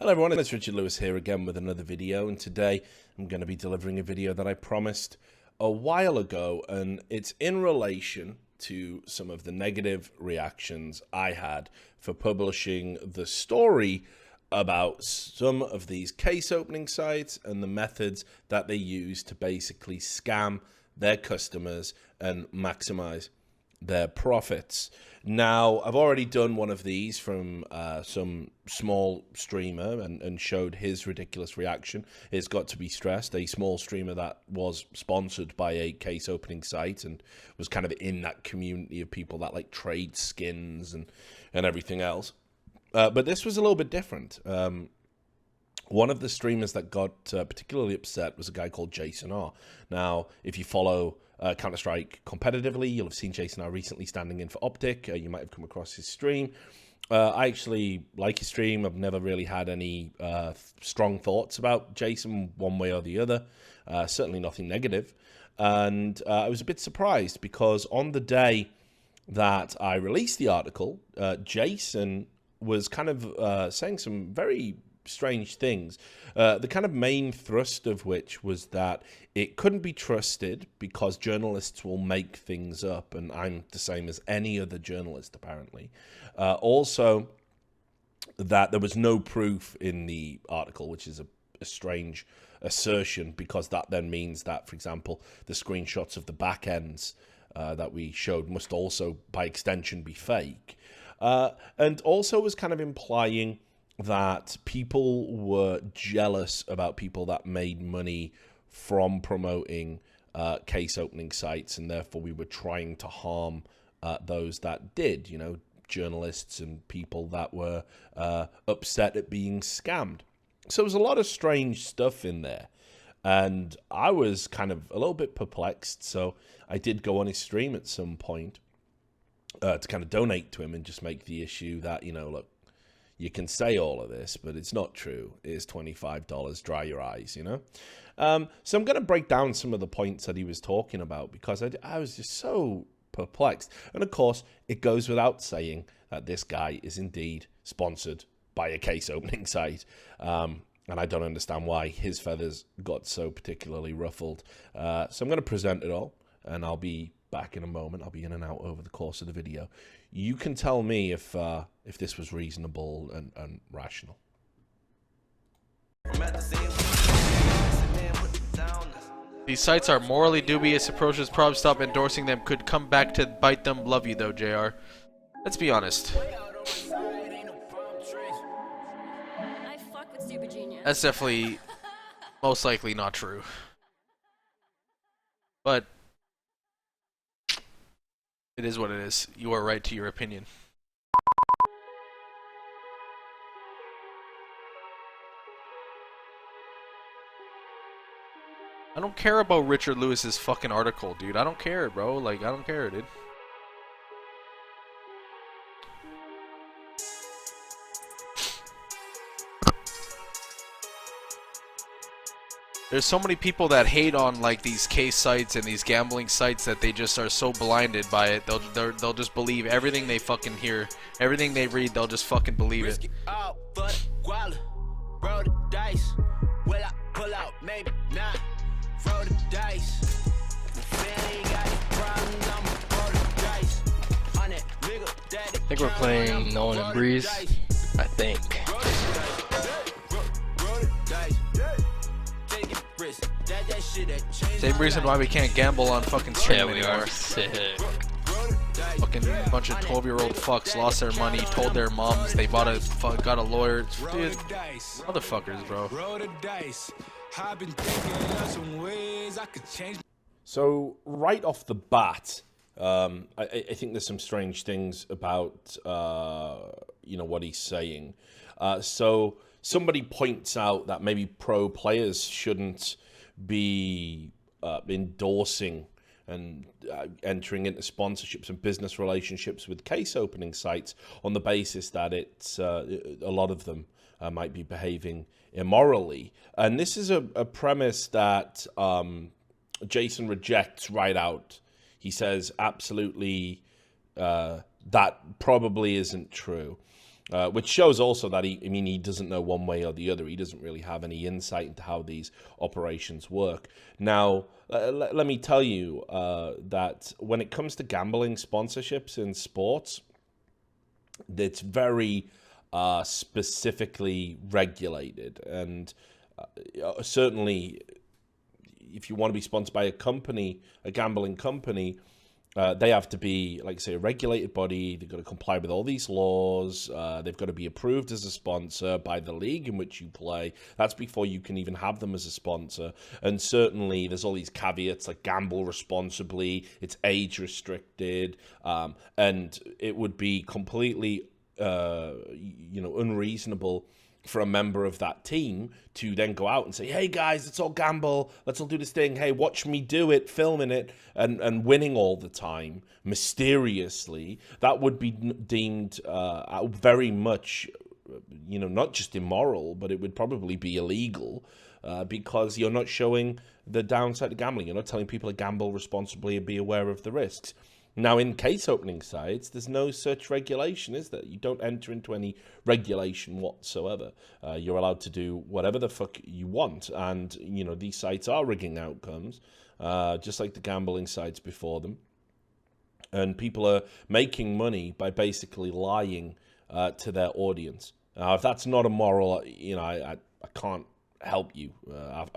Hello everyone, it's Richard Lewis here again with another video, and today I'm going to be delivering a video that I promised a while ago, and it's in relation to some of the negative reactions I had for publishing the story about some of these case opening sites and the methods that they use to basically scam their customers and maximize their profits. Now, I've already done one of these from some small streamer and showed his ridiculous reaction. It's got to be stressed, a small streamer that was sponsored by a case opening site and was kind of in that community of people that like trade skins and everything else. But this was a little bit different. One of the streamers that got particularly upset was a guy called Jason R. Now, if you follow Counter-Strike competitively, you'll have seen Jason R recently standing in for Optic. You might have come across his stream. I actually like his stream. I've never really had any strong thoughts about Jason one way or the other. Certainly nothing negative. And I was a bit surprised because on the day that I released the article, Jason was kind of saying some very strange things. The kind of main thrust of which was that it couldn't be trusted because journalists will make things up, and I'm the same as any other journalist apparently. Also, that there was no proof in the article, which is a strange assertion, because that then means that, for example, the screenshots of the back ends that we showed must also, by extension, be fake. And also was kind of implying that people were jealous about people that made money from promoting case opening sites, and therefore we were trying to harm those that did, you know, journalists and people that were upset at being scammed. So there was a lot of strange stuff in there, and I was kind of a little bit perplexed, so I did go on his stream at some point to kind of donate to him and just make the issue that, you know, look, you can say all of this, but it's not true. It is $25. Dry your eyes, you know? So I'm going to break down some of the points that he was talking about because I was just so perplexed. And of course, it goes without saying that this guy is indeed sponsored by a case opening site. And I don't understand why his feathers got so particularly ruffled. So I'm going to present it all, and I'll be back in a moment. I'll be in and out over the course of the video. You can tell me if this was reasonable and rational. These sites are morally dubious approaches. Probably stop endorsing them. Could come back to bite them. Love you though, JR. Let's be honest. That's definitely most likely not true. But it is what it is. You are right to your opinion. I don't care about Richard Lewis's fucking article, dude. I don't care, bro. Like, I don't care, dude. There's so many people that hate on like these case sites and these gambling sites that they just are so blinded by it. They'll just believe everything they fucking hear, everything they read. They'll just fucking believe it. I think we're playing No One and Breeze. I think. Same reason why we can't gamble on fucking stream Yeah, we anymore. are sick. Fucking bunch of 12-year-old fucks lost their money, told their moms they got a lawyer. Dude, motherfuckers, bro. So right off the bat, I think there's some strange things about you know, what he's saying. So somebody points out that maybe pro players shouldn't be endorsing and entering into sponsorships and business relationships with case opening sites on the basis that it's a lot of them might be behaving immorally. And this is a premise that Jason rejects right out. He says absolutely that probably isn't true. Which shows also that he doesn't know one way or the other. He doesn't really have any insight into how these operations work. Now, let me tell you that when it comes to gambling sponsorships in sports, it's very specifically regulated. And certainly, if you want to be sponsored by a company, a gambling company, they have to be, like, say, a regulated body. They've got to comply with all these laws. They've got to be approved as a sponsor by the league in which you play. That's before you can even have them as a sponsor. And certainly there's all these caveats, like gamble responsibly, it's age restricted, and it would be completely unreasonable for a member of that team to then go out and say, hey guys, let's all gamble, let's all do this thing, hey, watch me do it, filming it, and winning all the time, mysteriously. That would be deemed very much, not just immoral, but it would probably be illegal, because you're not showing the downside of gambling. You're not telling people to gamble responsibly and be aware of the risks. Now, in case opening sites, there's no such regulation, is there? You don't enter into any regulation whatsoever. You're allowed to do whatever the fuck you want. And, these sites are rigging outcomes, just like the gambling sites before them. And people are making money by basically lying to their audience. Now, if that's not immoral, I can't help you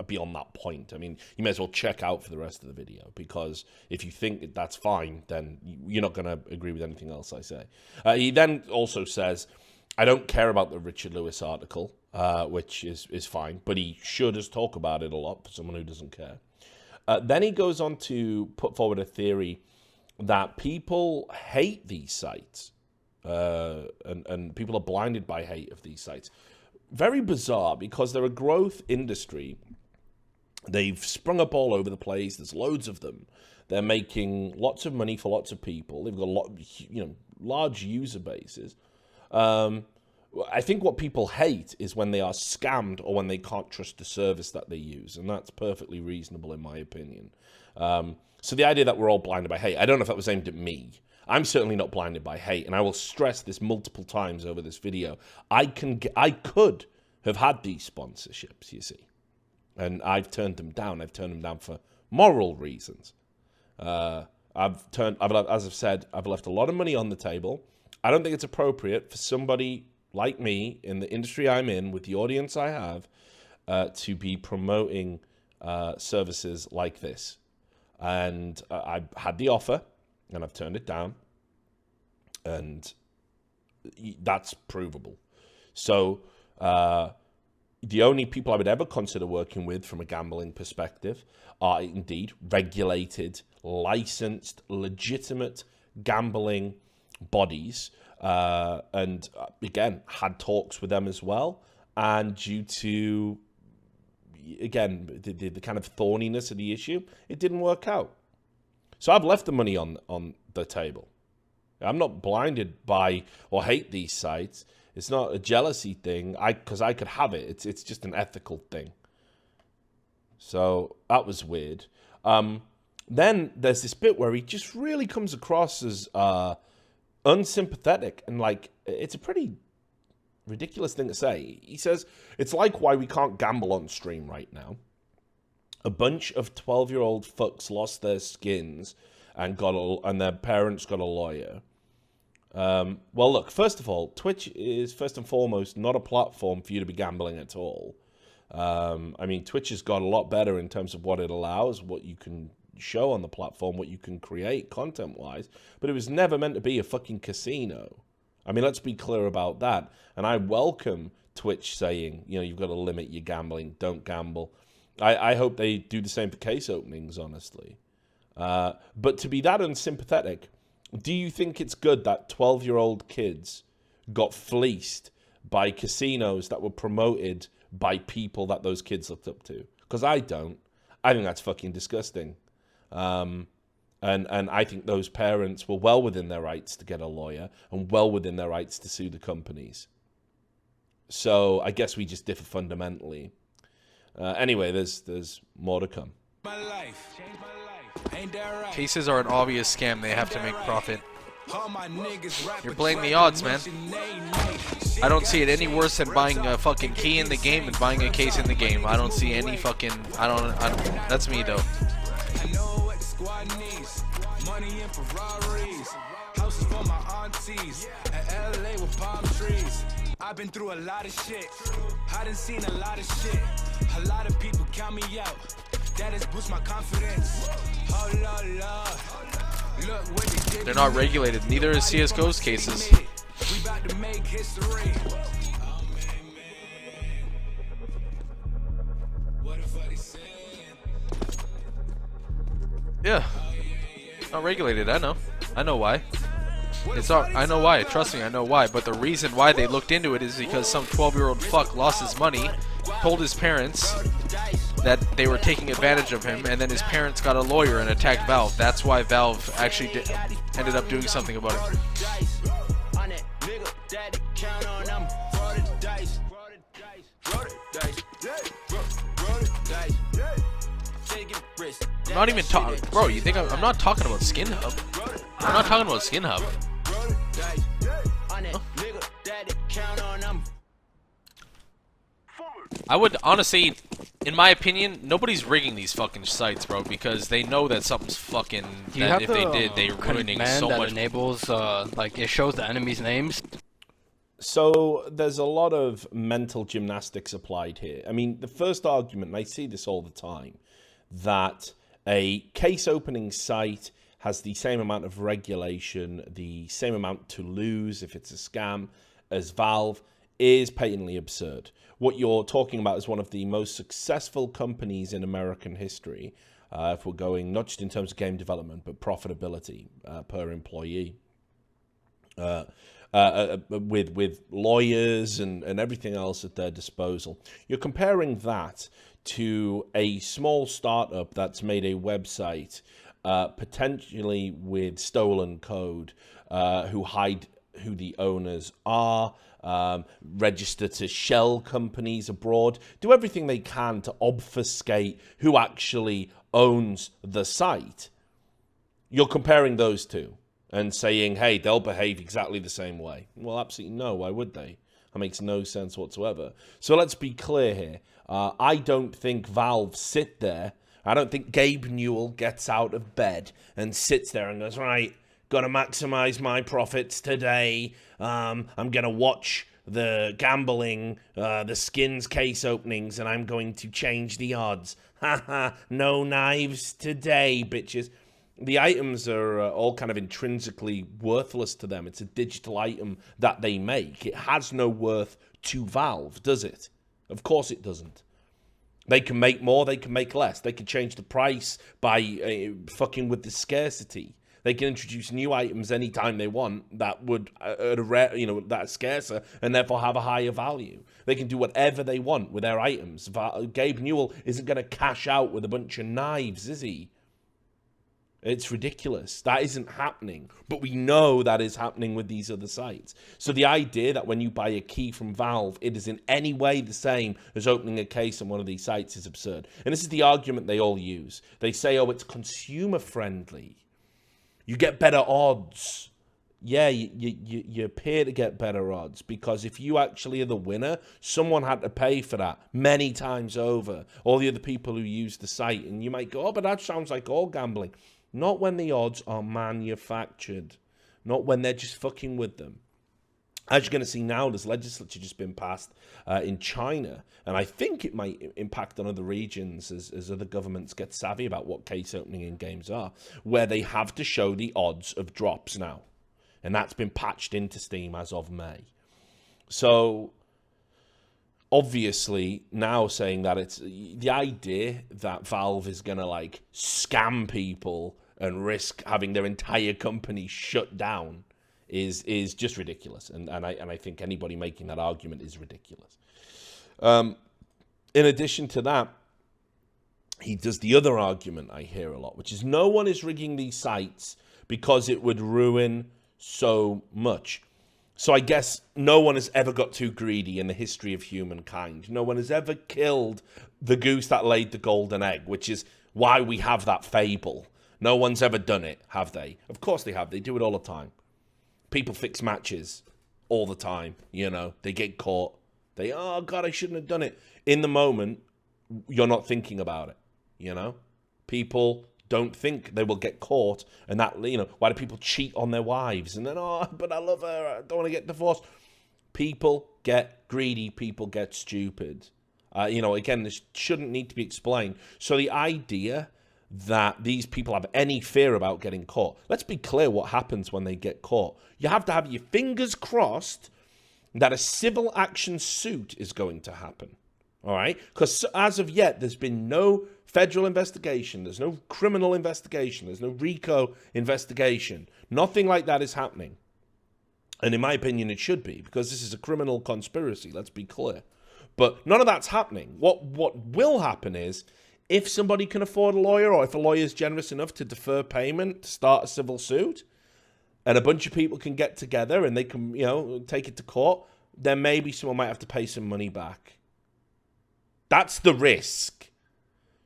beyond that point. I mean, you may as well check out for the rest of the video, because if you think that's fine, then you're not going to agree with anything else I say. He then also says, I don't care about the Richard Lewis article, which is fine, but he sure does talk about it a lot for someone who doesn't care. Then he goes on to put forward a theory that people hate these sites, and people are blinded by hate of these sites. Very bizarre, because they're a growth industry. They've sprung up all over the place. There's loads of them. They're making lots of money for lots of people. They've got large user bases. I think what people hate is when they are scammed or when they can't trust the service that they use, and that's perfectly reasonable in my opinion. So the idea that we're all blinded by hate, I don't know if that was aimed at me. I'm certainly not blinded by hate, and I will stress this multiple times over this video. I could have had these sponsorships, you see, and I've turned them down. I've turned them down for moral reasons. As I've said, I've left a lot of money on the table. I don't think it's appropriate for somebody like me in the industry I'm in, with the audience I have, to be promoting services like this. And I had the offer, and I've turned it down, and that's provable. So the only people I would ever consider working with from a gambling perspective are indeed regulated, licensed, legitimate gambling bodies, and again, had talks with them as well. And due to, again, the kind of thorniness of the issue, it didn't work out. So I've left the money on the table. I'm not blinded by or hate these sites. It's not a jealousy thing, because I could have it. It's just an ethical thing. So that was weird. Then there's this bit where he just really comes across as unsympathetic, and it's a pretty ridiculous thing to say. He says, it's like why we can't gamble on stream right now. A bunch of 12-year-old fucks lost their skins and their parents got a lawyer. Well, look, first of all, Twitch is first and foremost not a platform for you to be gambling at all. I mean, Twitch has got a lot better in terms of what it allows, what you can show on the platform, what you can create content-wise, but it was never meant to be a fucking casino. I mean, let's be clear about that. And I welcome Twitch saying, you've got to limit your gambling, don't gamble. I hope they do the same for case openings, honestly. But to be that unsympathetic, do you think it's good that 12-year-old kids got fleeced by casinos that were promoted by people that those kids looked up to? Because I don't. I think that's fucking disgusting. And I think those parents were well within their rights to get a lawyer and well within their rights to sue the companies. So I guess we just differ fundamentally. Anyway, there's more to come. Cases are an obvious scam. They have to make profit. You're playing the odds, man. I don't see it any worse than buying a fucking key in the game and buying a case in the game. I don't see any fucking. I don't. That's me though. I know what the squad needs. Money and Ferraris. Houses for my aunties. And LA with palm trees. I've been through a lot of shit. I done seen a lot of shit. A lot of people count me out. That has boosted my confidence. Oh, Lord, Lord. Look what they did. They're not regulated. Neither is CSGO's cases. We about to make history. What if I say? Yeah. Not regulated. I know. I know why. It's not. I know why. Trust me, I know why. But the reason why they looked into it is because some 12-year-old fuck lost his money, told his parents that they were taking advantage of him, and then his parents got a lawyer and attacked Valve. That's why Valve actually ended up doing something about it. I'm not even talking, bro. You think I'm not talking about Skin Hub? I'm not talking about Skin Hub. I would honestly, in my opinion, nobody's rigging these fucking sites, bro, because they know that something's fucking. That if they did, they're ruining so that much. enables, like, it shows the enemies' names. So there's a lot of mental gymnastics applied here. I mean, the first argument, and I see this all the time, that a case opening site has the same amount of regulation, the same amount to lose if it's a scam as Valve, is patently absurd. What you're talking about is one of the most successful companies in American history, if we're going not just in terms of game development, but profitability per employee. With lawyers and everything else at their disposal. You're comparing that to a small startup that's made a website potentially with stolen code, who hide who the owners are, register to shell companies abroad, do everything they can to obfuscate who actually owns the site. You're comparing those two and saying, hey, they'll behave exactly the same way. Well, absolutely no. Why would they? That makes no sense whatsoever. So let's be clear here. I don't think Valve sit there. I don't think Gabe Newell gets out of bed and sits there and goes, right, got to maximize my profits today. I'm going to watch the gambling, the skins case openings, and I'm going to change the odds. Haha, no knives today, bitches. The items are all kind of intrinsically worthless to them. It's a digital item that they make. It has no worth to Valve, does it? Of course it doesn't. They can make more, they can make less. They can change the price by fucking with the scarcity. They can introduce new items anytime they want that would, at a rare, that are scarcer and therefore have a higher value. They can do whatever they want with their items. Gabe Newell isn't going to cash out with a bunch of knives, is he? It's ridiculous. That isn't happening. But we know that is happening with these other sites. So the idea that when you buy a key from Valve, it is in any way the same as opening a case on one of these sites is absurd. And this is the argument they all use. They say, oh, it's consumer friendly. You get better odds. Yeah, you appear to get better odds because if you actually are the winner, someone had to pay for that many times over. All the other people who use the site. And you might go, oh, but that sounds like all gambling. Not when the odds are manufactured. Not when they're just fucking with them. As you're going to see now, there's legislature just been passed in China. And I think it might impact on other regions as other governments get savvy about what case opening in games are. Where they have to show the odds of drops now. And that's been patched into Steam as of May. So obviously now saying that it's the idea that Valve is going to like scam people and risk having their entire company shut down is just ridiculous. And I think anybody making that argument is ridiculous. In addition to that, he does the other argument I hear a lot, which is no one is rigging these sites because it would ruin so much. So I guess no one has ever got too greedy in the history of humankind. No one has ever killed the goose that laid the golden egg, which is why we have that fable. No one's ever done it, have they? Of course they have. They do it all the time. People fix matches all the time. You know, they get caught. They, oh God, I shouldn't have done it. In the moment, you're not thinking about it. You know, people don't think they will get caught, and that, you know, why do people cheat on their wives? And then, oh, but I love her, I don't want to get divorced. People get greedy, people get stupid. You know, again, this shouldn't need to be explained. So the idea that these people have any fear about getting caught, let's be clear what happens when they get caught. You have to have your fingers crossed that a civil action suit is going to happen. All right? Because as of yet, there's been no federal investigation. There's no criminal investigation. There's no RICO investigation. Nothing like that is happening. And in my opinion, it should be, because this is a criminal conspiracy. Let's be clear. But none of that's happening. What will happen is, if somebody can afford a lawyer, or if a lawyer is generous enough to defer payment to start a civil suit, and a bunch of people can get together and they can, you know, take it to court, then maybe someone might have to pay some money back. That's the risk.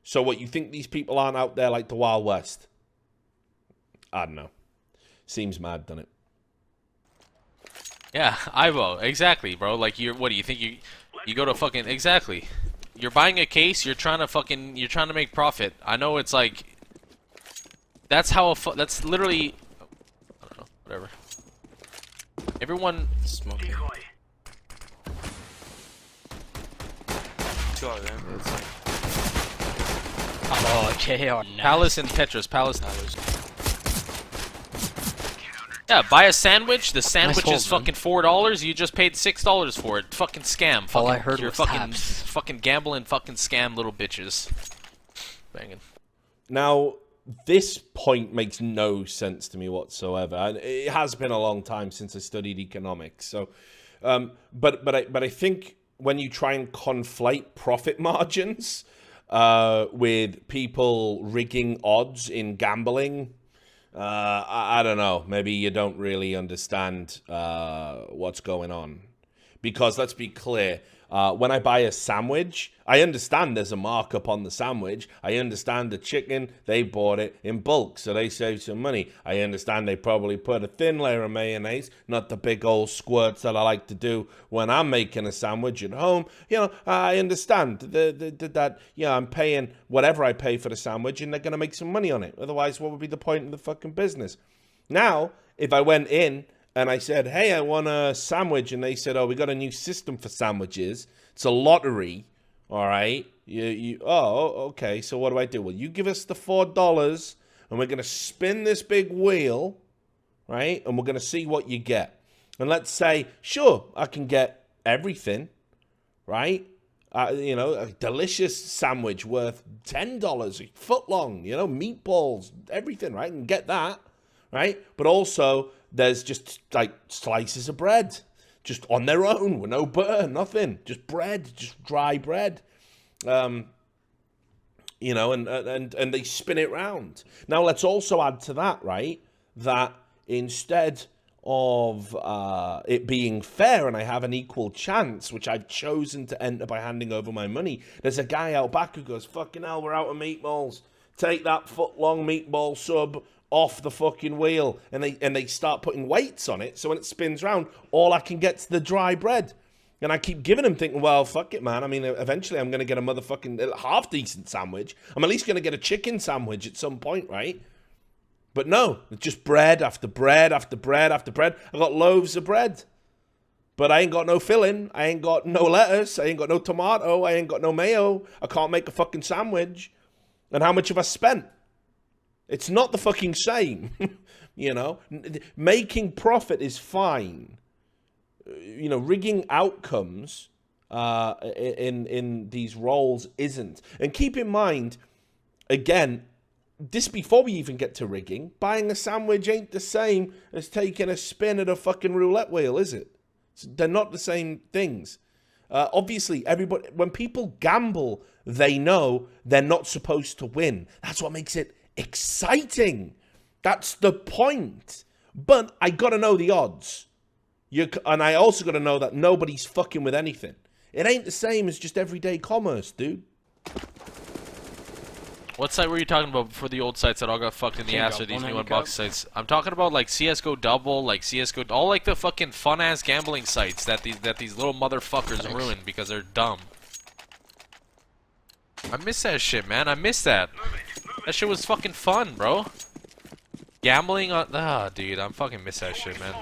So what, you think these people aren't out there like the Wild West? I don't know. Seems mad, doesn't it? Yeah, Ivo, exactly, bro. Like, what do you think you go to fucking, exactly. You're buying a case, you're trying to make profit. I know it's like, that's how that's literally, I don't know, whatever. Everyone smoking. Two of them. Oh, JR. Palace and Tetris, Palace. Yeah, buy a sandwich. The sandwich Nice is hold, fucking $4. You just paid $6 for it. Fucking scam. All I Fucking, heard you're was fucking, taps. fucking gambling, fucking scam little bitches. Banging. Now, this point makes no sense to me whatsoever, and it has been a long time since I studied economics. So, but I think when you try and conflate profit margins with people rigging odds in gambling, I don't know. Maybe you don't really understand what's going on. Because let's be clear, when I buy a sandwich, I understand there's a markup on the sandwich. I understand the chicken, they bought it in bulk, so they saved some money. I understand they probably put a thin layer of mayonnaise, not the big old squirts that I like to do when I'm making a sandwich at home. You know, I understand that, yeah, I'm paying whatever I pay for the sandwich, and they're going to make some money on it. Otherwise, what would be the point in the fucking business? Now, if I went in and I said, hey, I want a sandwich, and they said, oh, we got a new system for sandwiches. It's a lottery, all right? Oh, okay, so what do? Well, you give us the $4, and we're going to spin this big wheel, right? And we're going to see what you get. And let's say, sure, I can get everything, right? You know, a delicious sandwich worth $10, a foot long, you know, meatballs, everything, right? I can get that, right? But also, there's just like slices of bread, just on their own, with no butter, nothing, just bread, just dry bread, you know, and they spin it round. Now let's also add to that, right, that instead of it being fair and I have an equal chance, which I've chosen to enter by handing over my money, there's a guy out back who goes, fucking hell, we're out of meatballs. Take that foot-long meatball sub off the fucking wheel, and they start putting weights on it, so when it spins round, all I can get's the dry bread. And I keep giving them, thinking, well, fuck it, man. I mean, eventually I'm going to get a motherfucking half-decent sandwich. I'm at least going to get a chicken sandwich at some point, right? But no, it's just bread after bread after bread after bread. I got loaves of bread, but I ain't got no filling. I ain't got no lettuce. I ain't got no tomato. I ain't got no mayo. I can't make a fucking sandwich. And how much have I spent? It's not the fucking same, you know. Making profit is fine. You know, rigging outcomes in these roles isn't. And keep in mind, again, this before we even get to rigging, buying a sandwich ain't the same as taking a spin at a fucking roulette wheel, is it? They're not the same things. Obviously, everybody, when people gamble, they know they're not supposed to win. That's what makes it exciting. That's the point. But I gotta know the odds. And I also gotta know that nobody's fucking with anything. It ain't the same as just everyday commerce, dude. What site were you talking about before the old sites that all got fucked in the ass or these new unboxed sites? I'm talking about like CS:GO Double, like CS:GO, all like the fucking fun ass gambling sites that these little motherfuckers ruined because they're dumb. I miss that shit, man. I miss that. That shit was fucking fun, bro. Gambling on dude, I fucking miss that shit, man.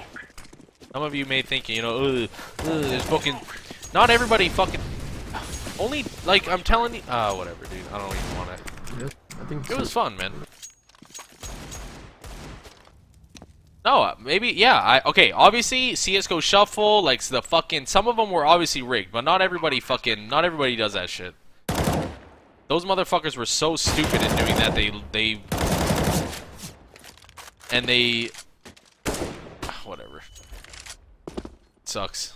Some of you may think, you know, there's fucking. Not everybody fucking. Only like I'm telling you. Whatever, dude. I don't even want to. Yeah, I think It was fun, man. No, maybe, yeah. Okay, obviously CS:GO Shuffle, like the fucking. Some of them were obviously rigged, but not everybody does that shit. Those motherfuckers were so stupid in doing that. Whatever. Sucks.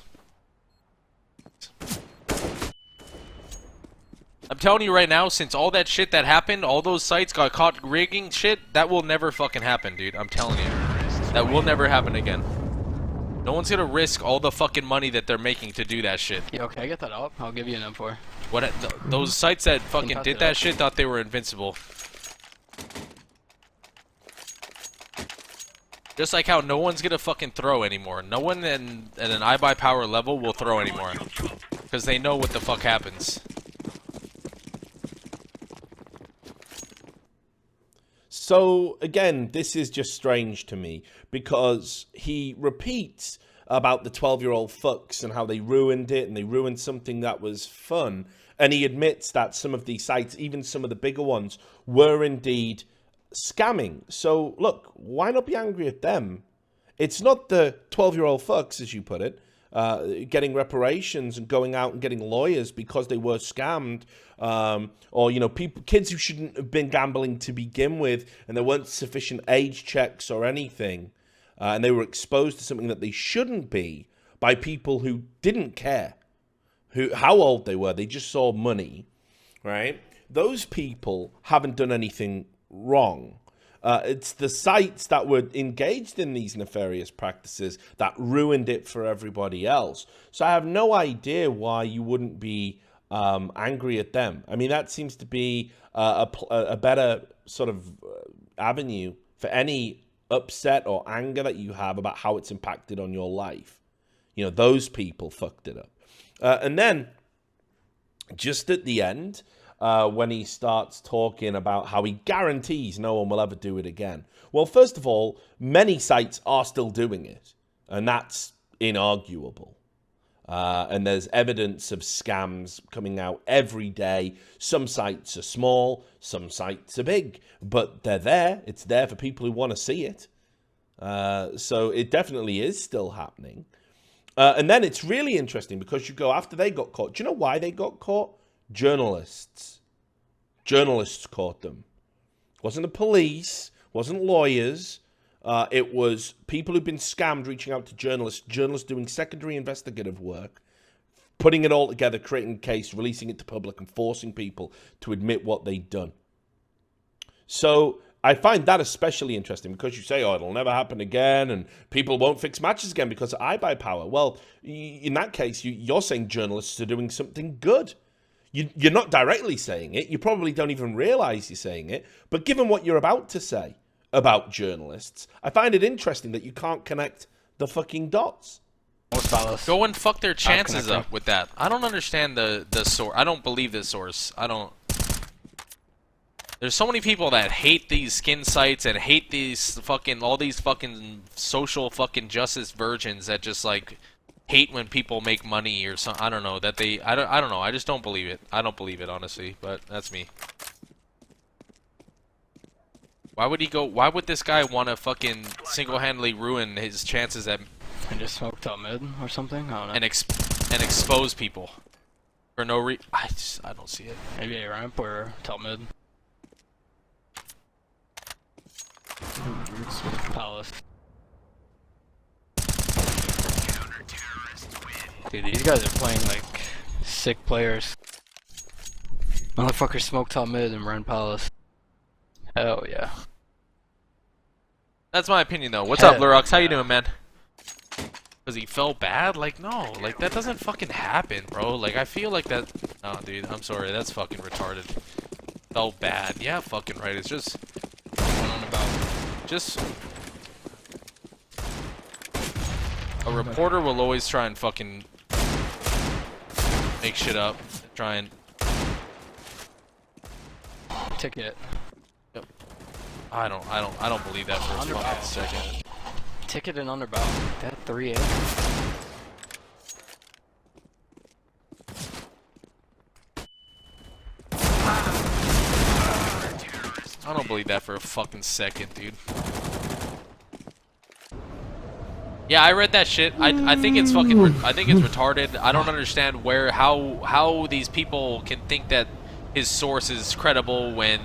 I'm telling you right now, since all that shit that happened, all those sites got caught rigging shit, that will never fucking happen, dude. I'm telling you. That will never happen again. No one's gonna risk all the fucking money that they're making to do that shit. Yeah, okay, I get that up. I'll give you an M4. What? Those sites that fucking did that shit thought they were invincible. Just like how no one's gonna fucking throw anymore. No one at an iBuyPower level will throw anymore. Because they know what the fuck happens. So, again, this is just strange to me because he repeats about the 12-year-old fucks and how they ruined it and they ruined something that was fun. And he admits that some of these sites, even some of the bigger ones, were indeed scamming. So, look, why not be angry at them? It's not the 12-year-old fucks, as you put it, getting reparations and going out and getting lawyers because they were scammed, or, you know, kids who shouldn't have been gambling to begin with, and there weren't sufficient age checks or anything, and they were exposed to something that they shouldn't be by people who didn't care how old they were. They just saw money, right? Those people haven't done anything wrong. It's the sites that were engaged in these nefarious practices that ruined it for everybody else. So I have no idea why you wouldn't be angry at them. I mean, that seems to be a better sort of avenue for any upset or anger that you have about how it's impacted on your life. You know, those people fucked it up. And then, just at the end, when he starts talking about how he guarantees no one will ever do it again. Well, first of all, many sites are still doing it, and that's inarguable. And there's evidence of scams coming out every day. Some sites are small, some sites are big, but they're there. It's there for people who want to see it. So it definitely is still happening. And then it's really interesting because you go, after they got caught, do you know why they got caught? Journalists caught them. It wasn't the police, wasn't lawyers. It was people who've been scammed reaching out to journalists doing secondary investigative work, putting it all together, creating a case, releasing it to public, and forcing people to admit what they'd done. So I find that especially interesting because you say, oh, it'll never happen again and people won't fix matches again because of iBuyPower. Well, in that case, you're saying journalists are doing something good. You're not directly saying it. You probably don't even realize you're saying it. But given what you're about to say about journalists, I find it interesting that you can't connect the fucking dots. Go and fuck their chances up with that. I don't understand the source. I don't believe the source. I don't. There's so many people that hate these skin sites and hate these fucking all these fucking social fucking justice virgins that just like hate when people make money or something. I don't know that they. I don't know. I just don't believe it. I don't believe it honestly, but that's me. Why would he go? Why would this guy want to fucking single-handedly ruin his chances at And just smoke top mid or something? I don't know. and expose people for no reason? I don't see it. Maybe a ramp or top mid. Palace. Dude, these guys are playing like sick players. Motherfucker smoked top mid and ran Palace. Hell yeah. That's my opinion though. What's up, Lurox? How you doing, man? Because he felt bad? Like, no. Like, that doesn't fucking happen, bro. Like, I feel like that... No, dude. I'm sorry. That's fucking retarded. felt bad. Yeah, fucking right. It's just On about. just a reporter will always try and fucking make shit up. Try and Ticket. Yep. I don't believe that for a Underbound. fucking second. Ticket and underbound. That 3A. I don't believe that for a fucking second, dude. Yeah, I read that shit. I think it's fucking. I think it's retarded. I don't understand how these people can think that his source is credible when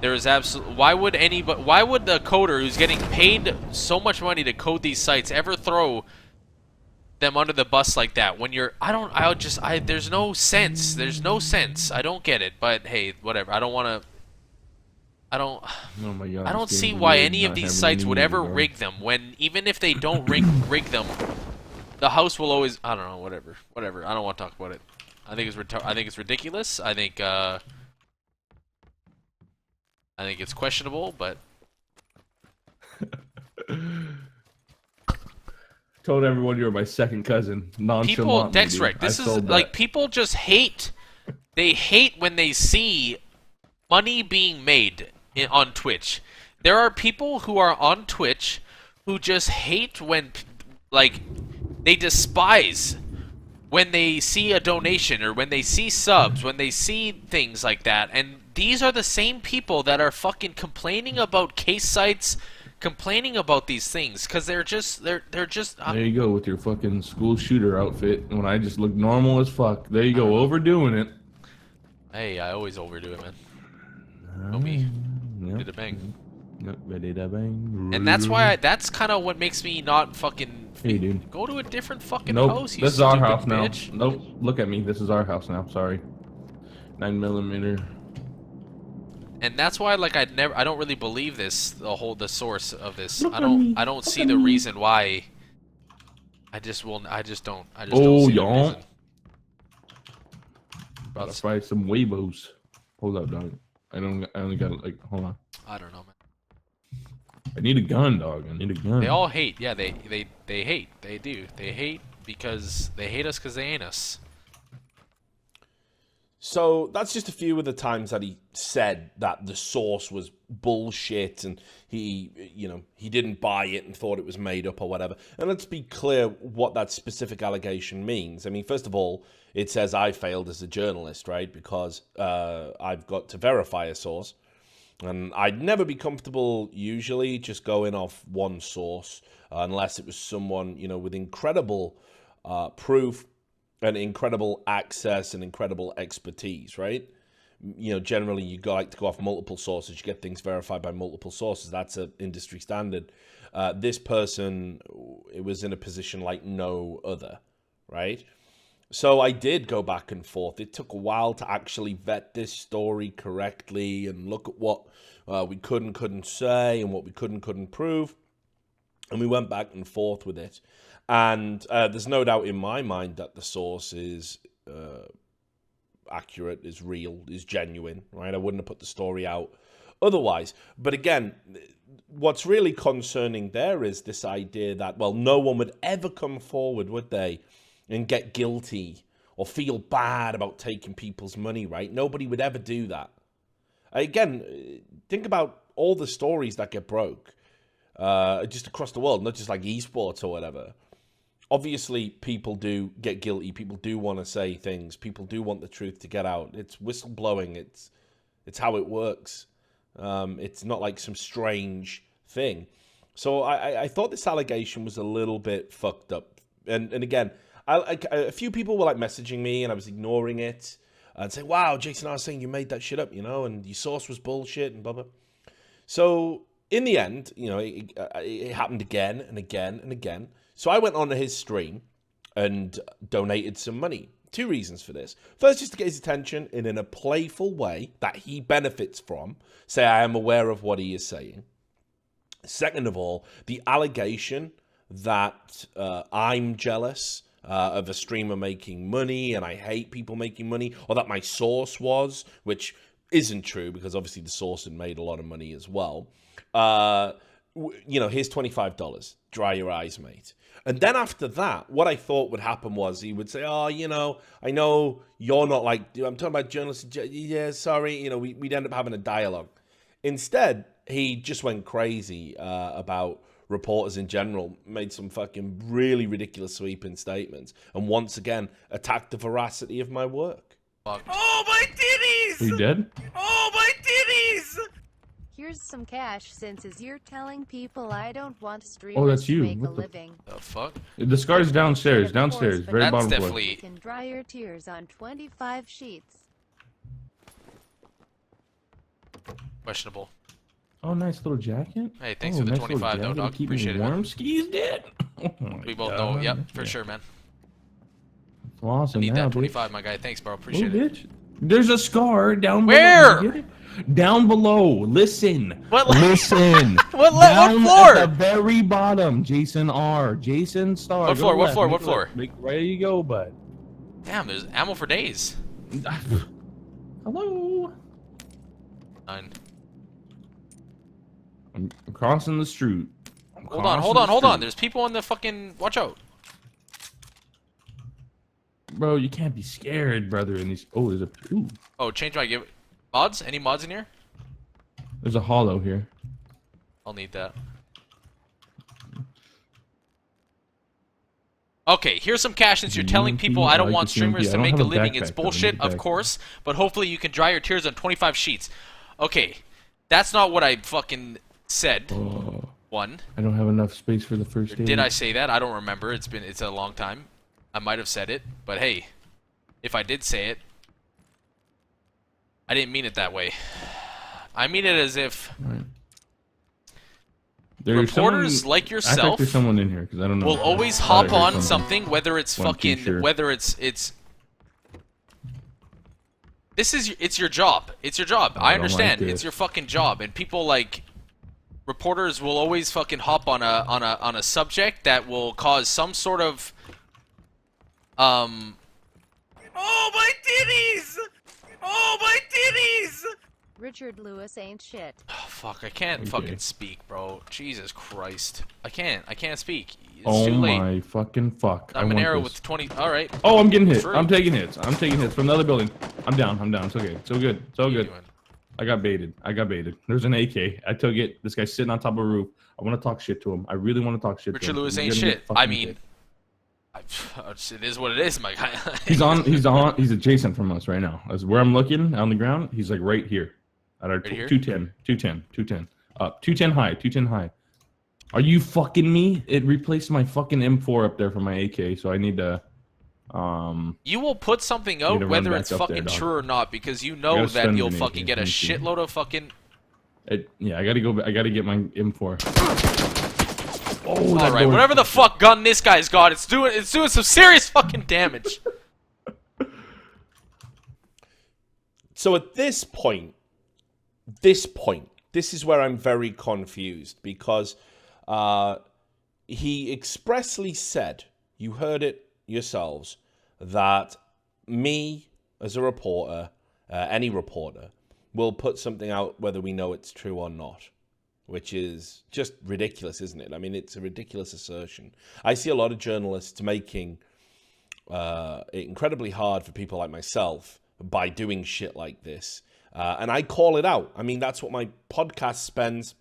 there's absolute. Why would the coder who's getting paid so much money to code these sites ever throw them under the bus like that? When you're, there's no sense. There's no sense. I don't get it. But hey, whatever. I don't want to. Oh my God, I don't this see game's why weird, any of not these having sites any would music, ever bro. rig them when, even if they don't rig them, the house will always, I don't know, whatever. I don't want to talk about it. I think it's ridiculous. I think it's questionable, but Told everyone you were my second cousin. people, Nonchalantly, Dexrec, dude. this I is sold like, that. people just hate, they hate when they see money being made on Twitch. There are people who are on Twitch who just hate when, like, they despise when they see a donation or when they see subs, when they see things like that. And these are the same people that are fucking complaining about case sites, complaining about these things, because they're just There you go with your fucking school shooter outfit. When I just look normal as fuck. There you go, overdoing it. Hey, I always overdo it, man. Know me. Yep. Did a bang. Yep, ready to bang. And that's why that's kind of what makes me not fucking Hey, dude. go to a different fucking Nope, house, you this is our stupid house now. bitch. Nope, look at me. This is our house now. Sorry. 9mm. And that's why, like, I don't really believe this, the source of this. Look I at don't me. Look see at the me. reason why. I just don't Oh, see the y'all. reason. About to fry some huevos. Hold up, dog. I only got like, hold on. I don't know, man. I need a gun, dog. I need a gun. They all hate. Yeah, they hate. They do. They hate because they hate us because they ain't us. So that's just a few of the times that he said that the source was bullshit and he didn't buy it and thought it was made up or whatever. And let's be clear what that specific allegation means. I mean, first of all, it says I failed as a journalist, right? Because I've got to verify a source. And I'd never be comfortable usually just going off one source unless it was someone, with incredible proof and incredible access and incredible expertise, right? Generally you like to go off multiple sources. You get things verified by multiple sources. That's an industry standard. This person, it was in a position like no other, right? So I did go back and forth. It took a while to actually vet this story correctly and look at what we couldn't say and what we couldn't prove. And we went back and forth with it. And there's no doubt in my mind that the source is accurate, is real, is genuine, right? I wouldn't have put the story out otherwise. But again, what's really concerning there is this idea that, well, no one would ever come forward, would they, and get guilty or feel bad about taking people's money, right? Nobody would ever do that. Again, think about all the stories that get broke just across the world, not just like esports or whatever. Obviously, people do get guilty. People do want to say things. People do want the truth to get out. It's whistleblowing. It's how it works. It's not like some strange thing. So I thought this allegation was a little bit fucked up. And again, a few people were like messaging me, and I was ignoring it and saying, "Wow, Jason, I was saying you made that shit up, and your source was bullshit and blah blah." So in the end, it happened again and again and again. So I went on to his stream and donated some money. Two reasons for this. First, just to get his attention and in a playful way that he benefits from. Say, I am aware of what he is saying. Second of all, the allegation that I'm jealous of a streamer making money and I hate people making money, or that my source was, which isn't true because obviously the source had made a lot of money as well. Here's $25. Dry your eyes, mate. And then after that, what I thought would happen was he would say, oh, I know you're not like, I'm talking about journalists. Yeah, sorry. We'd end up having a dialogue. Instead, he just went crazy about reporters in general, made some fucking really ridiculous sweeping statements, and once again attacked the veracity of my work. Oh, my titties! Are you dead? Oh, my titties! Here's some cash since as you're telling people I don't want Oh, streamers that's you. to make a What the- living. The fuck? The scar's downstairs, very That's bottom floor. definitely- You can dry your tears on 25 sheets. Questionable. Oh, nice little jacket. Hey, thanks Oh, for the nice little 25 though, jacket to dog. keep me Appreciate it, man. warm. Skis dead. Oh my We both God. know. Yep, for sure, man. Awesome. Need now, that bitch. 25, my guy. Thanks, bro. Oh, Appreciate it. bitch. There's a scar down Where? below. Get it? Down below. Listen. What- Listen. What Down floor? At the very bottom. Jason R. Jason Star. What Go floor? What left, floor? make What a floor? left. Right you go, bud. Damn, there's ammo for days. Hello. 9. I'm crossing the street. Hold on. There's people on the fucking. Watch out. Bro, you can't be scared, brother. In these. Oh, there's a. Ooh. Oh, change my give. Mods? Any mods in here? There's a hollow here. I'll need that. Okay, here's some cash since you're telling people I don't want streamers to make a living. It's bullshit, of course, but hopefully you can dry your tears on 25 sheets. Okay, that's not what I fucking said. Oh, One. I don't have enough space for the first aid. Did I say that? I don't remember. It's a long time. I might have said it, but hey, if I did say it, I didn't mean it that way. I mean it as if Right. There's reporters someone, like I think yourself there's someone in here because I don't know. will always I thought I hop heard on something, whether it's One fucking, t-shirt. whether it's it's your job. It's your job. I don't like understand. this. It's your fucking job, and people like reporters will always fucking hop on a subject that will cause some sort of Oh my titties! Oh my titties! Richard Lewis ain't shit. Oh, fuck, I can't Okay. fucking speak, bro. Jesus Christ. I can't speak. It's Oh too late. my fucking fuck! I'm I an want arrow this. with 20. Alright. Oh, I'm getting hit. True. I'm taking hits. I'm taking hits from the other building. I'm down. It's okay. So good. So good. Doing? I got baited. There's an AK. I took it. This guy's sitting on top of a roof. I want to talk shit to him. I really want to talk shit to Richard him. Lewis He's ain't gonna shit. get fucking I mean, hit. it is what it is, my guy. He's adjacent from us right now. As where I'm looking on the ground, he's like right here. At our Right here? 210. Up. 210 high. Are you fucking me? It replaced my fucking M4 up there for my AK, so I need to You will put something Need out to run whether back it's up fucking there, dog. true or not, because you I know gotta that spend you'll an fucking AK, get a thank you. shitload of fucking. yeah, I gotta get my M4. Oh, that All right, door- whatever the fuck gun this guy's got, it's doing some serious fucking damage. So at this point, this is where I'm very confused because he expressly said, you heard it yourselves, that me as a reporter, any reporter, will put something out whether we know it's true or not, which is just ridiculous, isn't it? I mean, it's a ridiculous assertion. I see a lot of journalists making it incredibly hard for people like myself by doing shit like this. And I call it out. I mean, that's what my podcast spends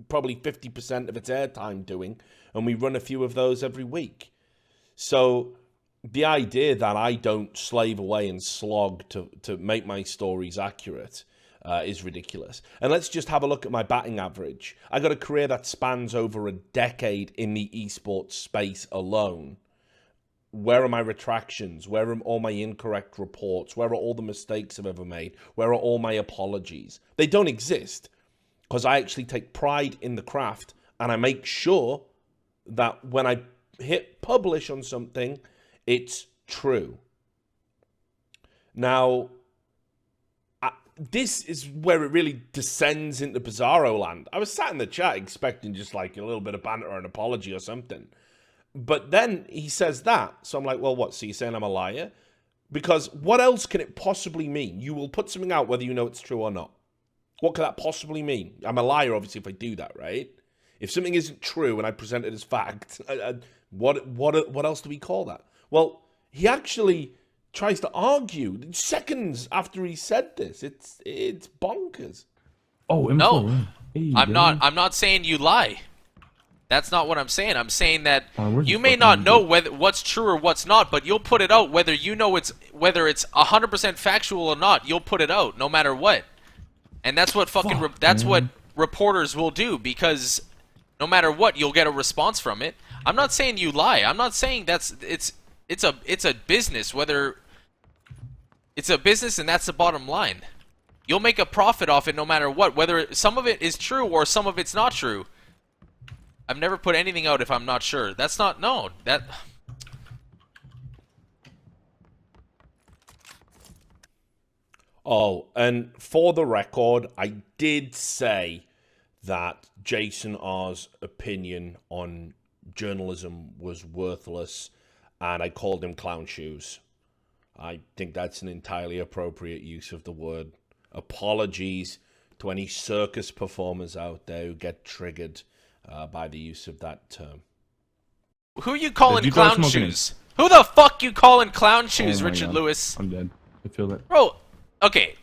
probably 50% of its airtime doing, and we run a few of those every week. So the idea that I don't slave away and slog to make my stories accurate is ridiculous. And let's just have a look at my batting average. I got a career that spans over a decade in the esports space alone. Where are my retractions? Where are all my incorrect reports? Where are all the mistakes I've ever made? Where are all my apologies? They don't exist because I actually take pride in the craft and I make sure that when I hit publish on something, it's true. Now, this is where it really descends into bizarro land. I was sat in the chat expecting just like a little bit of banter or an apology or something. But then he says that. So I'm like, well, what? So you're saying I'm a liar? Because what else can it possibly mean? You will put something out whether you know it's true or not. What could that possibly mean? I'm a liar, obviously, if I do that, right? If something isn't true and I present it as fact, what else do we call that? Well, he actually tries to argue seconds after he said this. It's bonkers. Oh, No, hey, I'm not saying you lie. That's not what I'm saying. I'm saying that where's you the may fucking not know what's true or what's not, but you'll put it out whether you know whether it's 100% factual or not. You'll put it out no matter what, and that's what what reporters will do, because no matter what, you'll get a response from it. I'm not saying you lie. I'm not saying it's a business. Whether it's a business, and that's the bottom line. You'll make a profit off it no matter what, whether some of it is true or some of it's not true. I've never put anything out if I'm not sure. That's not, no, that... Oh, and for the record, I did say that Jason R's opinion on journalism was worthless, and I called him clown shoes. I think that's an entirely appropriate use of the word. Apologies to any circus performers out there who get triggered by the use of that term. Who you calling clown shoes? Who the fuck you calling clown shoes, Richard God. Lewis? I'm dead. I feel it. Bro, okay.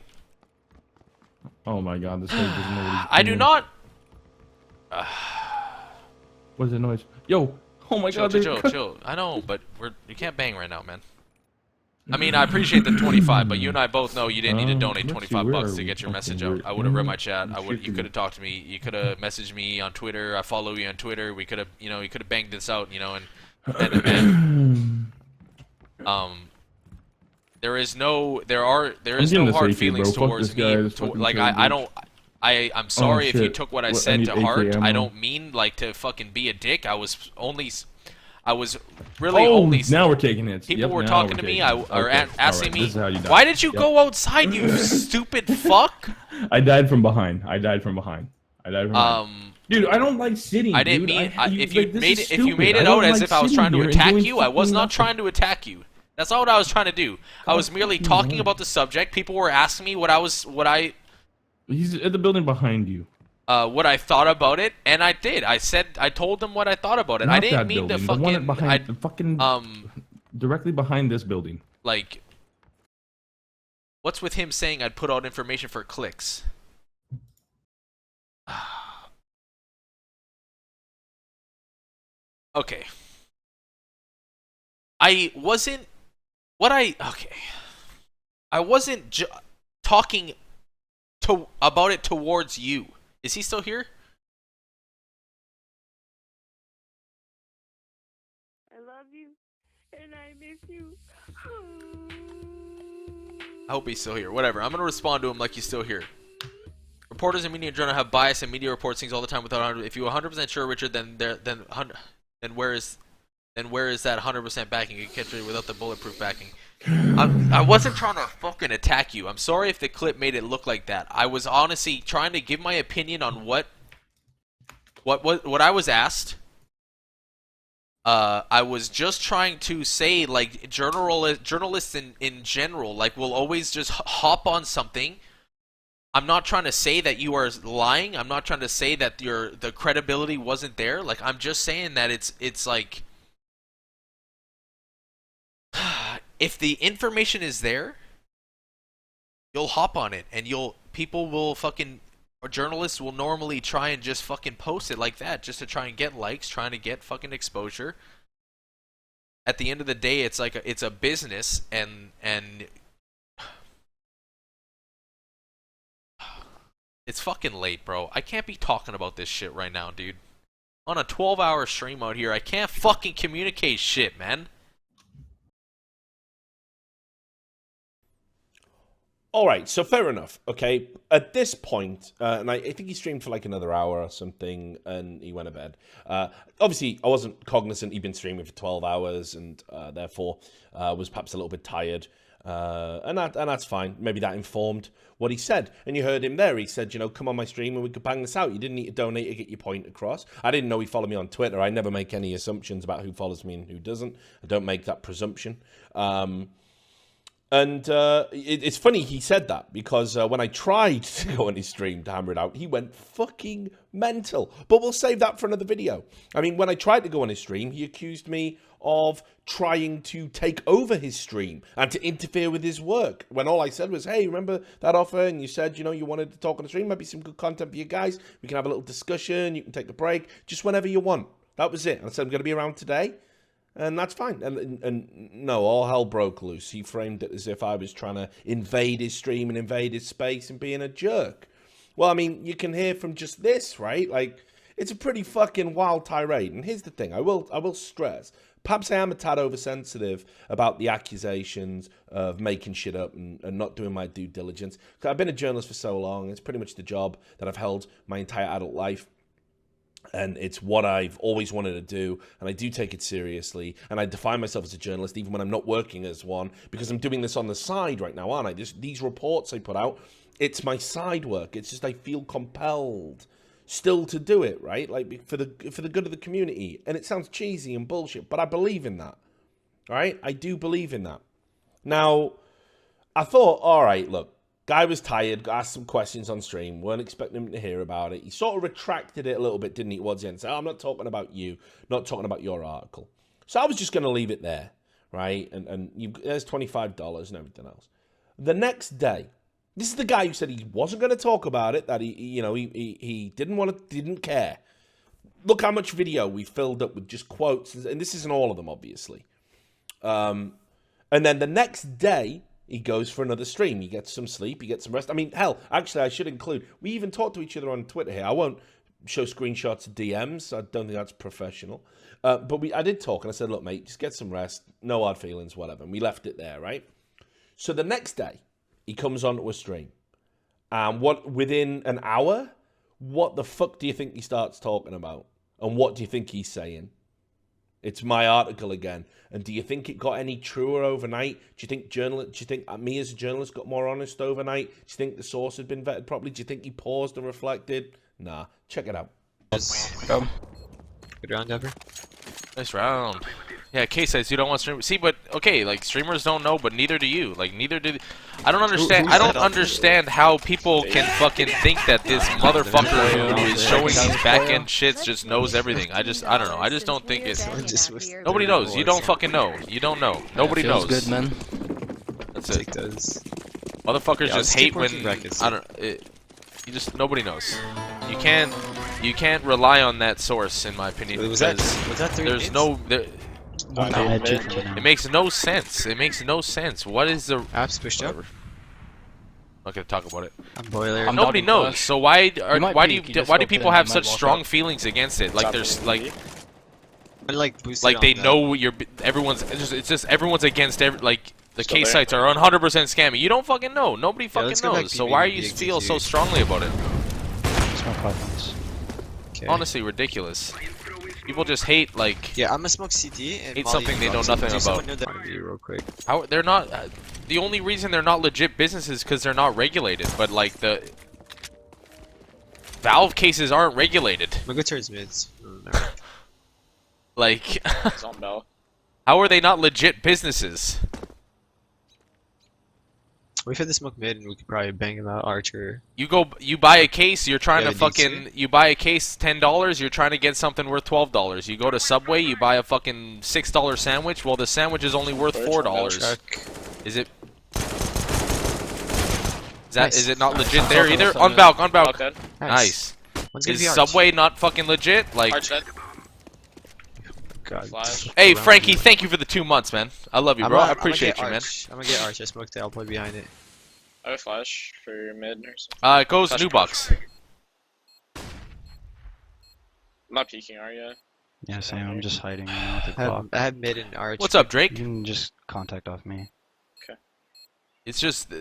Oh my God, this guy doesn't know what he's I do doing. not... What is the noise? Yo! Oh my God, Chill. I know, but you can't bang right now, man. I mean, I appreciate the 25, but you and I both know you didn't need to donate let's see, 25 where bucks are to we? get your message Okay, out. I would have read my chat. I'm You shooting. could have talked to me. You could have messaged me on Twitter. I follow you on Twitter. We could have, you could have banged this out, there is no hard feelings towards me. I'm sorry if you took what I said to heart. I don't mean like to fucking be a dick. I was really only. Now we're taking hits. People Yep, were now talking we're to me. taking hits. Asking This is how you me, die. why did you Yep. go outside, you stupid fuck? I died from behind. Dude, I don't like sitting. I didn't dude. mean if like, you this made is it stupid. out don't as like if I was sitting trying to here and attack doing you. I was fucking not nothing. trying to attack you. That's not what I was trying to do. I was merely talking about the subject. People were asking me He's at the building behind you. what I thought about it, and I did. I told them what I thought about it. Not I didn't that mean building. to The one fucking. behind the fucking directly behind this building. Like, what's with him saying I'd put out information for clicks? Okay. I wasn't talking about it towards you. Is he still here? I love you, and I miss you. I hope he's still here. Whatever. I'm gonna respond to him like he's still here. Reporters and media in general have bias, and media reports things all the time without. If you're 100% sure, Richard, then where is that 100% backing? You can't do it without the bulletproof backing. I wasn't trying to fucking attack you. I'm sorry if the clip made it look like that. I was honestly trying to give my opinion on what I was asked. I was just trying to say, like, journalists in general, like, will always just hop on something. I'm not trying to say that you are lying. I'm not trying to say that the credibility wasn't there. Like, I'm just saying that it's like, if the information is there, you'll hop on it, and people will fucking, or journalists will normally try and just fucking post it like that, just to try and get likes, trying to get fucking exposure. At the end of the day, it's like it's a business, and it's fucking late, bro. I can't be talking about this shit right now, dude. On a 12-hour stream out here, I can't fucking communicate shit, man. All right, so fair enough. Okay, at this point, and I think he streamed for like another hour or something, and he went to bed. Obviously, I wasn't cognizant he'd been streaming for 12 hours, and therefore was perhaps a little bit tired. And that's fine. Maybe that informed what he said. And you heard him there. He said, come on my stream and we could bang this out. You didn't need to donate to get your point across. I didn't know he followed me on Twitter. I never make any assumptions about who follows me and who doesn't. I don't make that presumption. And it's funny he said that, because when I tried to go on his stream to hammer it out, he went fucking mental. But we'll save that for another video. I mean, when I tried to go on his stream, he accused me of trying to take over his stream and to interfere with his work, when all I said was, hey, remember that offer? And you said, you know, you wanted to talk on the stream, might be some good content for you guys. We can have a little discussion. You can take a break, just whenever you want. That was it. And I said, I'm going to be around today. And that's fine. And no, all hell broke loose. He framed it as if I was trying to invade his stream and invade his space and being a jerk. Well, I mean, you can hear from just this, right? Like, it's a pretty fucking wild tirade. And here's the thing. I will stress, perhaps I am a tad oversensitive about the accusations of making shit up and not doing my due diligence. 'Cause I've been a journalist for so long. It's pretty much the job that I've held my entire adult life. And it's what I've always wanted to do, and I do take it seriously, and I define myself as a journalist even when I'm not working as one, because I'm doing this on the side right now, aren't I? These reports I put out, it's my side work. It's just I feel compelled still to do it, right? Like, for the good of the community. And it sounds cheesy and bullshit, but I believe in that, right? I do believe in that. Now, I thought, all right, look, guy was tired, asked some questions on stream, weren't expecting him to hear about it. He sort of retracted it a little bit, didn't he, towards the end? Said, I'm not talking about you, not talking about your article. So I was just going to leave it there, right? And there's $25 and everything else. The next day, this is the guy who said he wasn't going to talk about it, that he didn't care. Look how much video we filled up with just quotes, and this isn't all of them, obviously. And then the next day, he goes for another stream. He gets some sleep. He gets some rest. I mean, hell, actually, I should include, we even talk to each other on Twitter here. I won't show screenshots of DMs. I don't think that's professional. But I did talk, and I said, look, mate, just get some rest. No hard feelings, whatever. And we left it there, right? So the next day, he comes onto a stream. And within an hour, what the fuck do you think he starts talking about? And what do you think he's saying? It's my article again. And do you think it got any truer overnight? Do you think me as a journalist got more honest overnight? Do you think the source had been vetted properly? Do you think he paused and reflected? Nah. Check it out. Good round, Dever. Nice round. Yeah, case says you don't want streamers. See, but okay, like streamers don't know, but neither do you. Like neither do. I don't understand. I don't understand how people can fucking think that this motherfucker who is showing these back end shits just knows everything. I don't know. I just don't think it's. Nobody knows. You don't fucking know. You don't know. Nobody knows. Good, man. That's it. Motherfuckers just hate when you just nobody knows. You can't rely on that source, in my opinion. Was that 3 there's no. It makes no sense. It makes no sense. What is the apps pushed up? Not gonna talk about it. I'm boiler. Nobody knows. So why do people have such strong feelings against it? Like there's like they know everyone's against like the case sites are 100% scammy. You don't fucking know. Nobody fucking knows. So why you feel so strongly about it? Honestly, ridiculous. People just hate like. Yeah, I'm gonna smoke CT and hate something they know nothing about. Real quick. How they're not? The only reason they're not legit businesses because they're not regulated. But like the Valve cases aren't regulated. I'm gonna go towards mids. Like, how are they not legit businesses? We've had the smoke mid, and we could probably bang him out. Archer. You buy a case. You're trying to fucking. You buy a case $10. You're trying to get something worth $12. You go to Subway. You buy a fucking $6 sandwich. Well, the sandwich is only worth $4. Is it? Is it not legit there either? Unbalk. Nice. Is Subway not fucking legit? Like. God. Hey Frankie, thank you for the 2 months, man. I love you, bro. I appreciate you, man. I'm gonna get Arch. I smoked the I'll play behind it. I have a flash for mid or something. It goes new box. I'm not peeking, are you? Yeah, same. I'm just hiding now with the clock. I have mid and Arch. What's up, Drake? You can just contact off me. Okay. It's just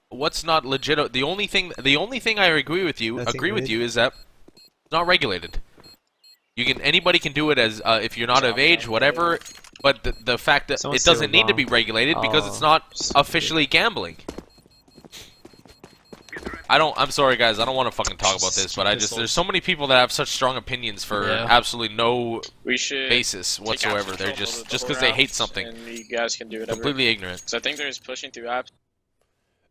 what's not legit. The only thing I agree with you is that it's not regulated. Anybody can do it as if you're not of age, whatever. But the fact that it doesn't need to be regulated because it's not officially gambling. I'm sorry, guys. I don't want to fucking talk about this, but there's so many people that have such strong opinions for absolutely no basis whatsoever. They're just because they hate something. And you guys can do whatever. Completely ignorant. So I think they're just pushing through apps.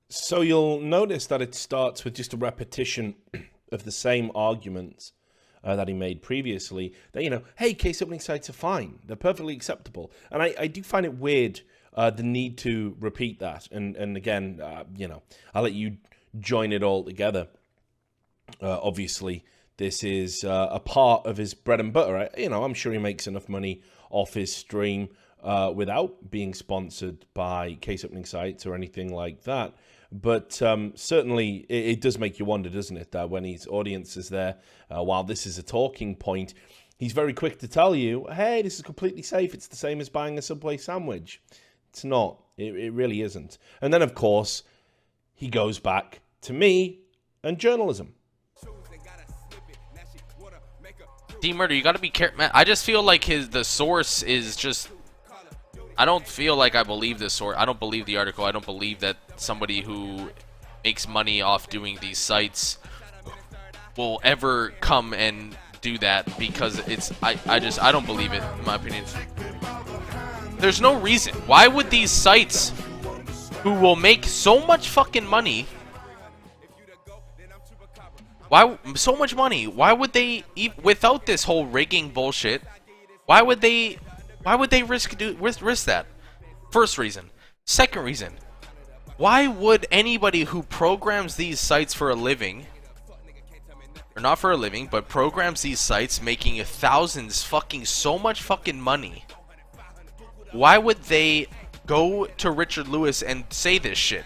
So you'll notice that it starts with just a repetition of the same arguments that he made previously. That, you know, hey, case opening sites are fine. They're perfectly acceptable. And I do find it weird, the need to repeat that. And again, you know, I'll let you join it all together. Obviously, this is a part of his bread and butter. You know, I'm sure he makes enough money off his stream without being sponsored by case opening sites or anything like that. But certainly, it does make you wonder, doesn't it, that when his audience is there, while this is a talking point, he's very quick to tell you, hey, this is completely safe. It's the same as buying a Subway sandwich. It's not. It really isn't. And then, of course, he goes back to me and journalism. D-Murder, you gotta be careful, man. I just feel like the source is just... I don't feel like I believe this source. I don't believe the article. I don't believe that somebody who makes money off doing these sites will ever come and do that, because it's... I don't believe it, in my opinion. There's no reason. Why would these sites who will make so much fucking money... Why so much money? Why would they, without this whole rigging bullshit, why would they risk that? First reason. Second reason. Why would anybody who programs these sites for a living, or not for a living, but programs these sites making thousands fucking so much fucking money, why would they go to Richard Lewis and say this shit?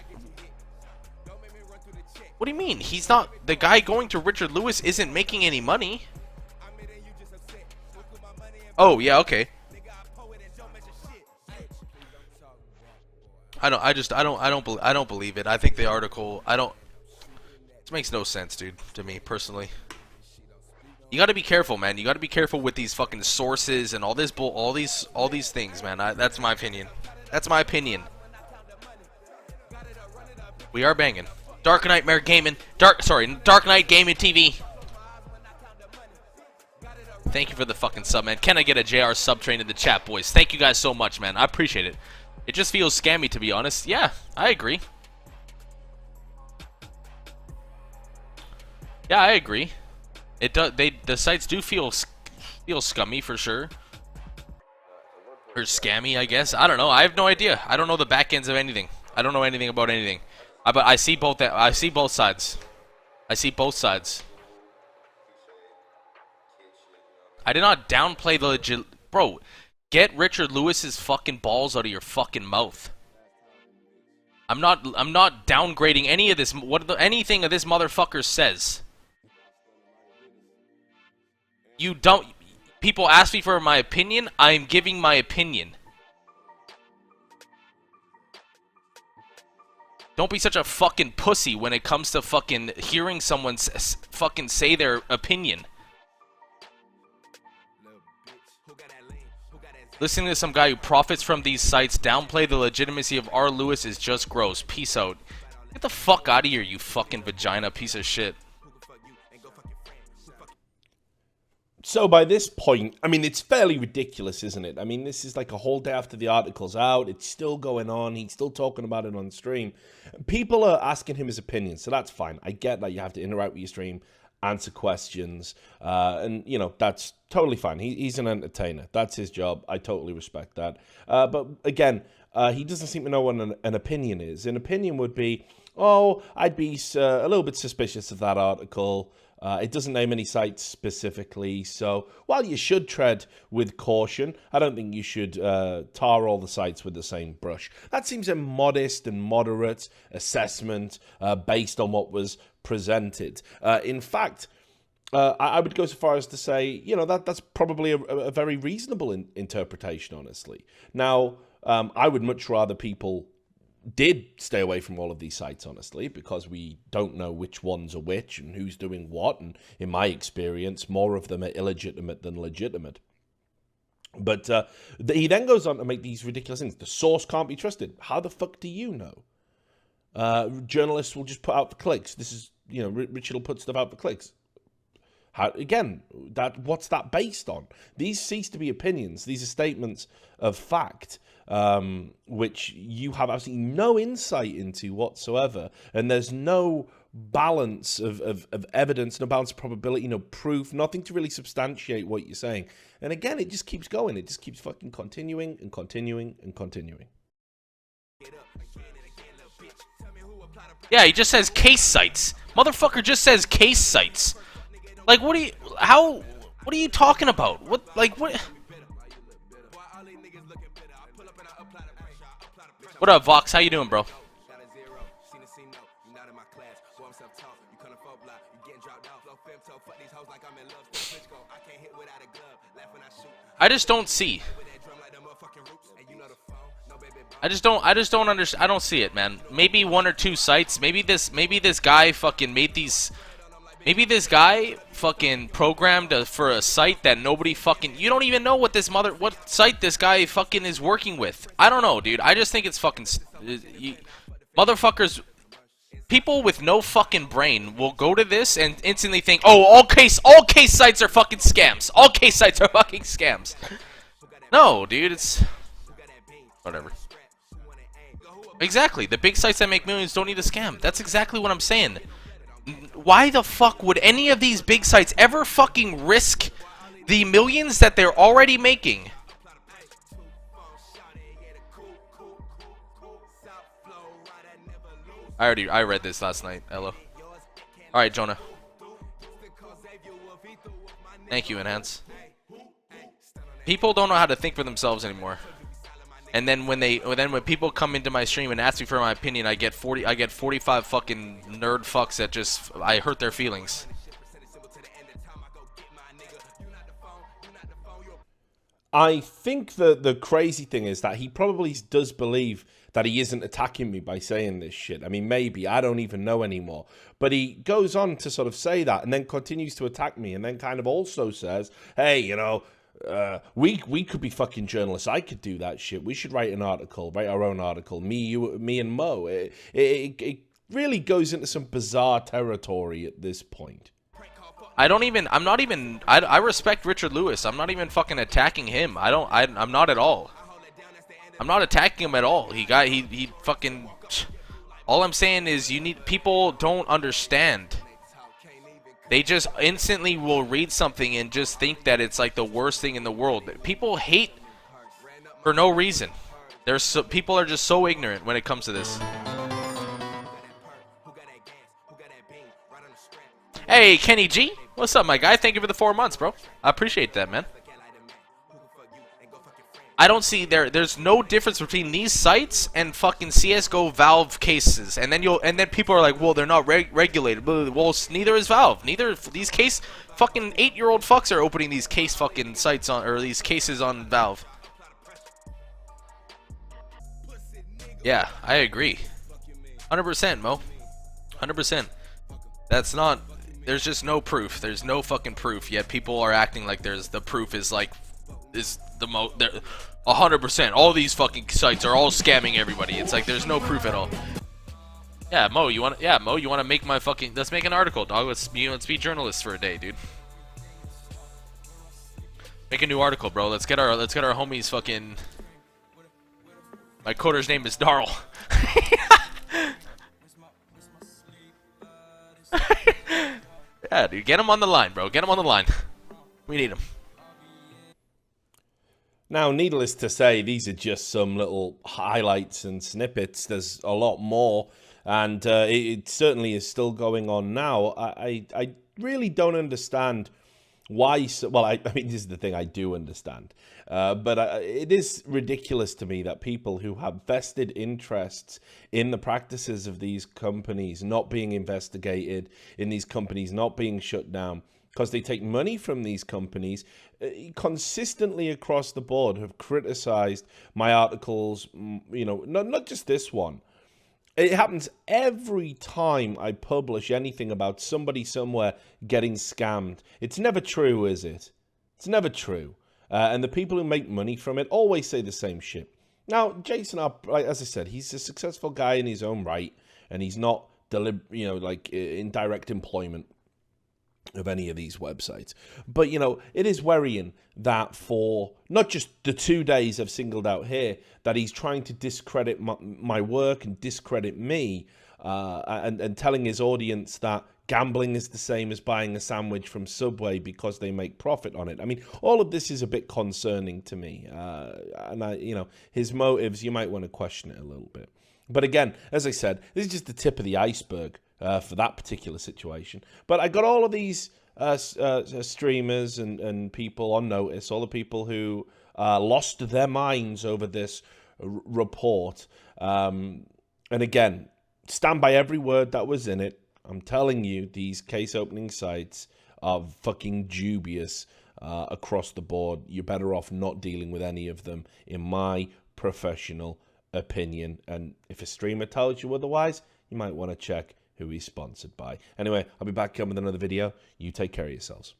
What do you mean? He's not... The guy going to Richard Lewis isn't making any money. Oh, yeah, okay. I don't believe it. I think the article... This makes no sense, dude, to me, personally. You gotta be careful, man. You gotta be careful with these fucking sources and all this all these things, man. That's my opinion. That's my opinion. We are banging. Dark Nightmare Gaming. Dark Knight Gaming TV. Thank you for the fucking sub, man. Can I get a JR sub train in the chat, boys? Thank you guys so much, man. I appreciate it. It just feels scammy, to be honest. Yeah, I agree. Yeah, I agree. It does. The sites do feel scummy for sure, or scammy, I guess. I don't know. I have no idea. I don't know the back ends of anything. I don't know anything about anything. But I see both. I see both sides. I see both sides. I did not downplay the legit. Bro, get Richard Lewis's fucking balls out of your fucking mouth. I'm not downgrading any of this. Anything of this motherfucker says. You don't. People ask me for my opinion. I'm giving my opinion. Don't be such a fucking pussy when it comes to fucking hearing someone fucking say their opinion. Listening to some guy who profits from these sites downplay the legitimacy of R. Lewis is just gross. Peace out. Get the fuck out of here, you fucking vagina piece of shit. So by this point, I mean, it's fairly ridiculous, isn't it? I mean, this is like a whole day after the article's out. It's still going on. He's still talking about it on stream. People are asking him his opinion, so that's fine. I get that you have to interact with your stream, answer questions, and, you know, that's totally fine. He's an entertainer. That's his job. I totally respect that. But again, he doesn't seem to know what an opinion is. An opinion would be, oh, I'd be a little bit suspicious of that article. It doesn't name any sites specifically, so while you should tread with caution, I don't think you should tar all the sites with the same brush. That seems a modest and moderate assessment based on what was presented. In fact, I would go so far as to say, you know, that's probably a very reasonable interpretation, honestly. Now, I would much rather people did stay away from all of these sites, honestly, because we don't know which ones are which and who's doing what, and in my experience, more of them are illegitimate than legitimate. But he then goes on to make these ridiculous things. The source can't be trusted. How the fuck do you know? Journalists will just put out the clicks. This is you know, Richard will put stuff out for clicks. Again, what's that based on? These cease to be opinions. These are statements of fact, which you have absolutely no insight into whatsoever, and there's no balance of evidence, no balance of probability, no proof, nothing to really substantiate what you're saying. And again, it just keeps going. It just keeps fucking continuing and continuing and continuing. Yeah, he just says case sites. Motherfucker just says case sites. Like, what are you talking about? What up, Vox? How you doing, bro? I just don't see. I just don't understand. I don't see it, man. Maybe one or two sites. Maybe this guy fucking made these. Maybe this guy fucking programmed for a site that nobody fucking... You don't even know what site this guy fucking is working with. I don't know, dude. I just think it's fucking... motherfuckers... People with no fucking brain will go to this and instantly think, oh, all case sites are fucking scams. All case sites are fucking scams. No, dude, it's... Whatever. Exactly. The big sites that make millions don't need a scam. That's exactly what I'm saying. Why the fuck would any of these big sites ever fucking risk the millions that they're already making? I read this last night, Ella. Alright, Jonah. Thank you, Enhance. People don't know how to think for themselves anymore. And then when people come into my stream and ask me for my opinion, I get 45 fucking nerd fucks that just I hurt their feelings. I think the crazy thing is that he probably does believe that he isn't attacking me by saying this shit. I mean, maybe. I don't even know anymore. But he goes on to sort of say that and then continues to attack me and then kind of also says, hey, you know, we could be fucking journalists. I could do that shit. We should write an article, write our own article. Me and Mo. It really goes into some bizarre territory at this point. I respect Richard Lewis. I'm not even fucking attacking him. I'm not at all. I'm not attacking him at all. He fucking... All I'm saying is people don't understand. They just instantly will read something and just think that it's like the worst thing in the world. People hate for no reason. People are just so ignorant when it comes to this. Hey, Kenny G. What's up, my guy? Thank you for the 4 months, bro. I appreciate that, man. I don't see there's no difference between these sites and fucking CS:GO Valve cases. And then people are like, well, they're not regulated. Well, neither is Valve. Neither these fucking 8-year-old fucks are opening these fucking sites or these cases on Valve. Yeah, I agree. 100%, Mo. 100%. That's not... There's just no proof. There's no fucking proof. Yet people are acting like the proof is like... Is the 100%. All these fucking sites are all scamming everybody. It's like there's no proof at all. Yeah, Mo, you want to make my fucking... Let's make an article, dog. Let's be journalists for a day, dude. Make a new article, bro. Let's get our homies fucking... My coder's name is Darl. Yeah, dude, get him on the line, bro. Get him on the line. We need him. Now, needless to say, these are just some little highlights and snippets. There's a lot more, and it certainly is still going on now. I really don't understand why... Well, I mean, this is the thing I do understand. But it is ridiculous to me that people who have vested interests in the practices of these companies not being investigated, in these companies not being shut down, because they take money from these companies, consistently across the board have criticized my articles, you know, not just this one. It happens every time I publish anything about somebody somewhere getting scammed. It's never true, is it? It's never true. And the people who make money from it always say the same shit. Now, Jason, as I said, he's a successful guy in his own right, and he's not in direct employment of any of these websites. But, it is worrying that for not just the 2 days I've singled out here, that he's trying to discredit my work and discredit me, and telling his audience that gambling is the same as buying a sandwich from Subway because they make profit on it. I mean, all of this is a bit concerning to me. And his motives, you might want to question it a little bit. But again, as I said, this is just the tip of the iceberg for that particular situation. But I got all of these streamers and people on notice, all the people who lost their minds over this report. And again, stand by every word that was in it. I'm telling you, these case opening sites are fucking dubious across the board. You're better off not dealing with any of them, in my professional opinion. And if a streamer tells you otherwise, you might want to check who he's sponsored by. Anyway, I'll be back with another video. You take care of yourselves.